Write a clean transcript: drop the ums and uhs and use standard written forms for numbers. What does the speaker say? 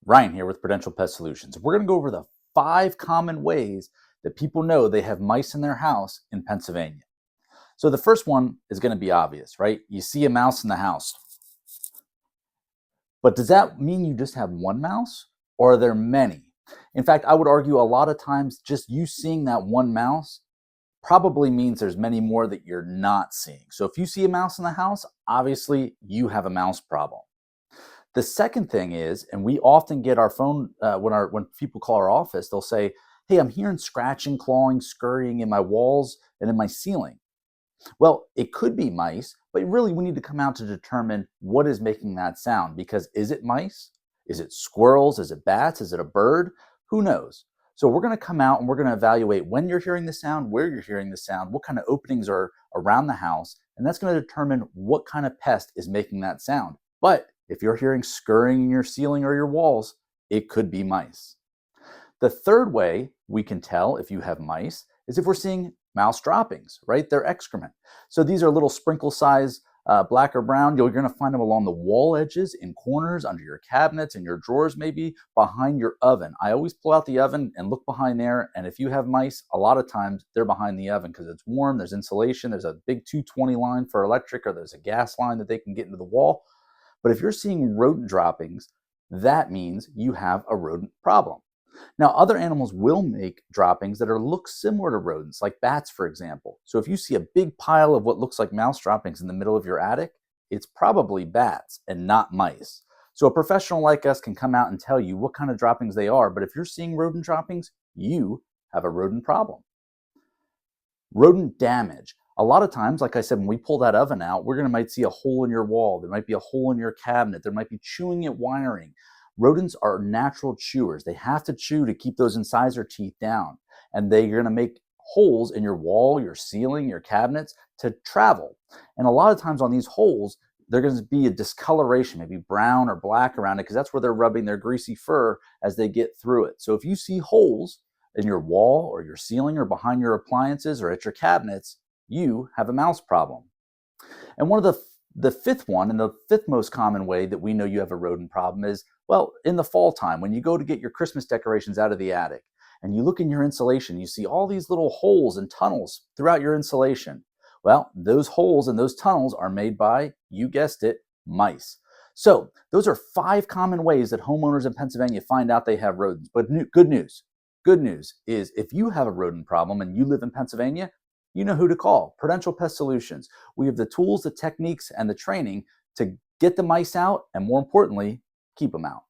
Ryan here with Prudential Pest Solutions. We're going to go over the 5 common ways that people know they have mice in their house in Pennsylvania. So the first one is going to be obvious, right? You see a mouse in the house. But does that mean you just have one mouse, or are there many? In fact, I would argue a lot of times just you seeing that one mouse probably means there's many more that you're not seeing. So if you see a mouse in the house, obviously you have a mouse problem. The second thing is, and we often get our phone, when people call our office, they'll say, hey, I'm hearing scratching, clawing, scurrying in my walls and in my ceiling. Well, it could be mice, but really we need to come out to determine what is making that sound, because is it mice? Is it squirrels? Is it bats? Is it a bird? Who knows? So we're going to come out and we're going to evaluate when you're hearing the sound, where you're hearing the sound, what kind of openings are around the house, and that's going to determine what kind of pest is making that sound. But if you're hearing scurrying in your ceiling or your walls, it could be mice. The third way we can tell if you have mice is if we're seeing mouse droppings, right? They're excrement. So these are little sprinkle size, black or brown. You're going to find them along the wall edges, in corners, under your cabinets, in your drawers, maybe behind your oven. I always pull out the oven and look behind there. And if you have mice, a lot of times they're behind the oven because it's warm, there's insulation, there's a big 220 line for electric, or there's a gas line that they can get into the wall. But if you're seeing rodent droppings, that means you have a rodent problem. Now, other animals will make droppings that look similar to rodents, like bats, for example. So if you see a big pile of what looks like mouse droppings in the middle of your attic, it's probably bats and not mice. So a professional like us can come out and tell you what kind of droppings they are, but if you're seeing rodent droppings, you have a rodent problem. Rodent damage. A lot of times, like I said, when we pull that oven out, might see a hole in your wall. There might be a hole in your cabinet. There might be chewing at wiring. Rodents are natural chewers. They have to chew to keep those incisor teeth down. And they're going to make holes in your wall, your ceiling, your cabinets to travel. And a lot of times on these holes, there's going to be a discoloration, maybe brown or black around it, because that's where they're rubbing their greasy fur as they get through it. So if you see holes in your wall or your ceiling or behind your appliances or at your cabinets, you have a mouse problem. And one of the fifth one, and the fifth most common way that we know you have a rodent problem is, well, in the fall time, when you go to get your Christmas decorations out of the attic and you look in your insulation, you see all these little holes and tunnels throughout your insulation. Well, those holes and those tunnels are made by, you guessed it, mice. So those are 5 common ways that homeowners in Pennsylvania find out they have rodents. But good news is if you have a rodent problem and you live in Pennsylvania, you know who to call. Prudential Pest Solutions. We have the tools, the techniques, and the training to get the mice out, and more importantly, keep them out.